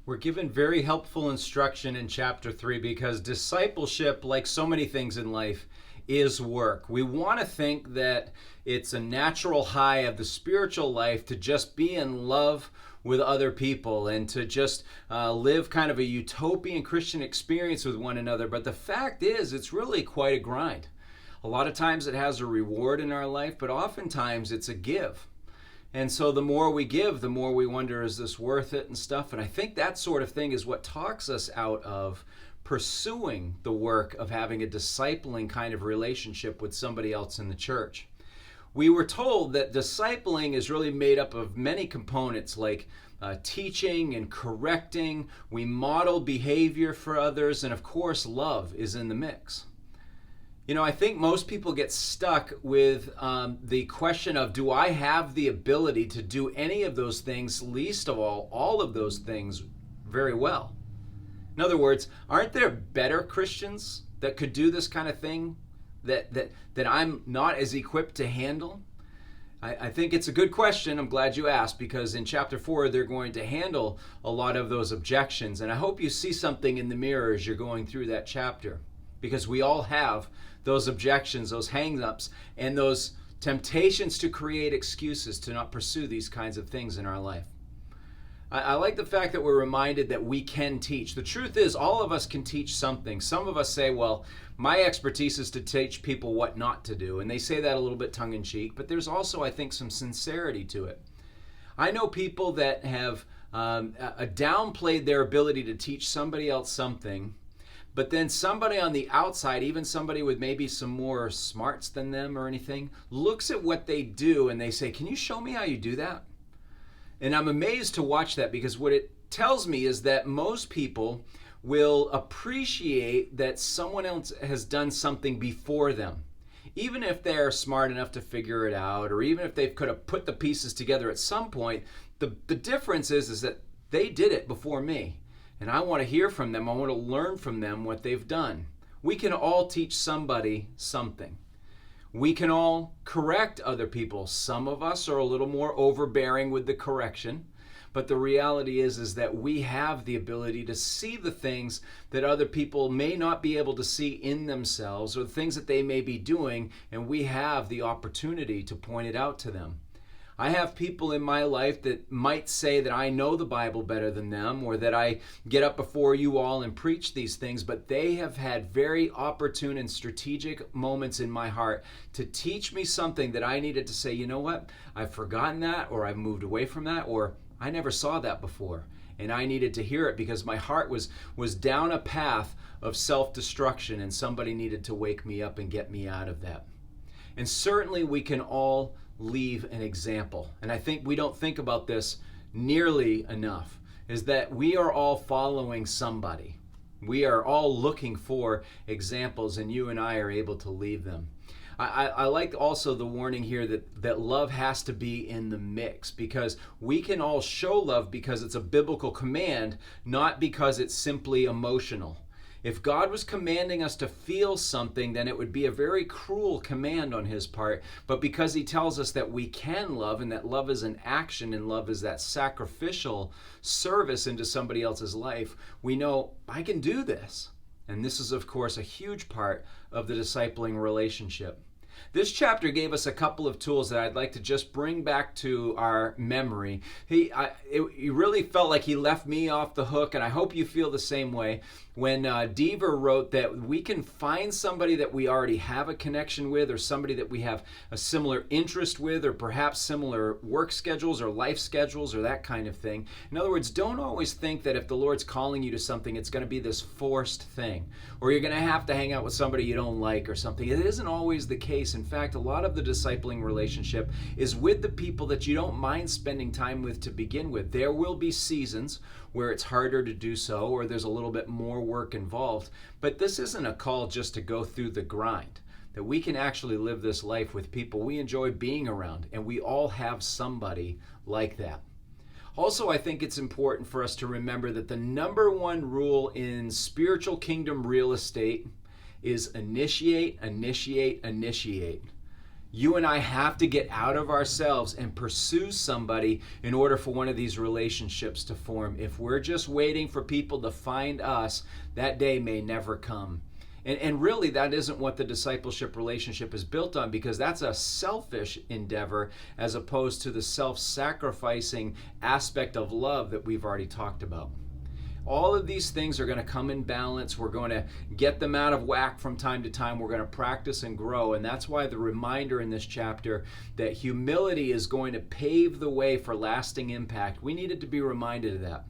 We're given very helpful instruction in chapter 3 because discipleship, like so many things in life, is work. We want to think that it's a natural high of the spiritual life to just be in love with other people and to just live kind of a utopian Christian experience with one another. But the fact is, it's really quite a grind. A lot of times it has a reward in our life, but oftentimes it's a give. And so the more we give, the more we wonder, is this worth it and stuff? And I think that sort of thing is what talks us out of pursuing the work of having a discipling kind of relationship with somebody else in the church. We were told that discipling is really made up of many components like teaching and correcting. We model behavior for others, and of course, love is in the mix. You know, I think most people get stuck with the question of, do I have the ability to do any of those things, least of all of those things very well? In other words, aren't there better Christians that could do this kind of thing that I'm not as equipped to handle? I think it's a good question. I'm glad you asked, because in chapter 4, they're going to handle a lot of those objections. And I hope you see something in the mirror as you're going through that chapter, because we all have those objections, those hang-ups, and those temptations to create excuses to not pursue these kinds of things in our life. I like the fact that we're reminded that we can teach. The truth is, all of us can teach something. Some of us say, well, my expertise is to teach people what not to do. And they say that a little bit tongue-in-cheek, but there's also, I think, some sincerity to it. I know people that have downplayed their ability to teach somebody else something, but then somebody on the outside, even somebody with maybe some more smarts than them or anything, looks at what they do and they say, can you show me how you do that? And I'm amazed to watch that, because what it tells me is that most people will appreciate that someone else has done something before them. Even if they're smart enough to figure it out, or even if they could have put the pieces together at some point, the difference is that they did it before me. And I want to hear from them. I want to learn from them what they've done. We can all teach somebody something. We can all correct other people. Some of us are a little more overbearing with the correction. But the reality is that we have the ability to see the things that other people may not be able to see in themselves, or the things that they may be doing, and we have the opportunity to point it out to them. I have people in my life that might say that I know the Bible better than them, or that I get up before you all and preach these things, but they have had very opportune and strategic moments in my heart to teach me something that I needed to say, you know what, I've forgotten that, or I've moved away from that, or I never saw that before. And I needed to hear it because my heart was down a path of self-destruction, and somebody needed to wake me up and get me out of that. And certainly we can all leave an example. And I think we don't think about this nearly enough, is that we are all following somebody. We are all looking for examples, and you and I are able to leave them. I like also the warning here that love has to be in the mix, because we can all show love because it's a biblical command, not because it's simply emotional. If God was commanding us to feel something, then it would be a very cruel command on his part. But because he tells us that we can love, and that love is an action, and love is that sacrificial service into somebody else's life, we know I can do this. And this is, of course, a huge part of the discipling relationship. This chapter gave us a couple of tools that I'd like to just bring back to our memory. He really felt like he left me off the hook, and I hope you feel the same way. When Deaver wrote that we can find somebody that we already have a connection with, or somebody that we have a similar interest with, or perhaps similar work schedules or life schedules or that kind of thing. In other words, don't always think that if the Lord's calling you to something, it's going to be this forced thing, or you're going to have to hang out with somebody you don't like or something. It isn't always the case. In fact, a lot of the discipling relationship is with the people that you don't mind spending time with to begin with. There will be seasons where it's harder to do so, or there's a little bit more work involved. But this isn't a call just to go through the grind, that we can actually live this life with people we enjoy being around, and we all have somebody like that. Also, I think it's important for us to remember that the number one rule in spiritual kingdom real estate is initiate, initiate, initiate. You and I have to get out of ourselves and pursue somebody in order for one of these relationships to form. If we're just waiting for people to find us, that day may never come. And really, that isn't what the discipleship relationship is built on, because that's a selfish endeavor as opposed to the self-sacrificing aspect of love that we've already talked about. All of these things are going to come in balance. We're going to get them out of whack from time to time. We're going to practice and grow. And that's why the reminder in this chapter that humility is going to pave the way for lasting impact. We needed to be reminded of that.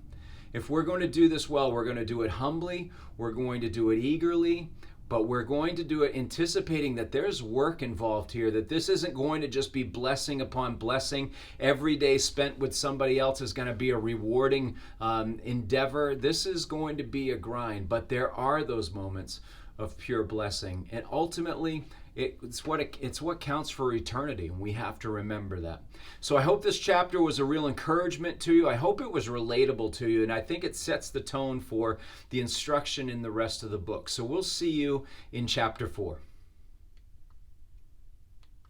If we're going to do this well, we're going to do it humbly, we're going to do it eagerly, but we're going to do it anticipating that there's work involved here, that this isn't going to just be blessing upon blessing. Every day spent with somebody else is going to be a rewarding endeavor. This is going to be a grind, but there are those moments of pure blessing. And ultimately, it's what counts for eternity, and we have to remember that. So I hope this chapter was a real encouragement to you. I hope it was relatable to you, and I think it sets the tone for the instruction in the rest of the book. So we'll see you in chapter 4.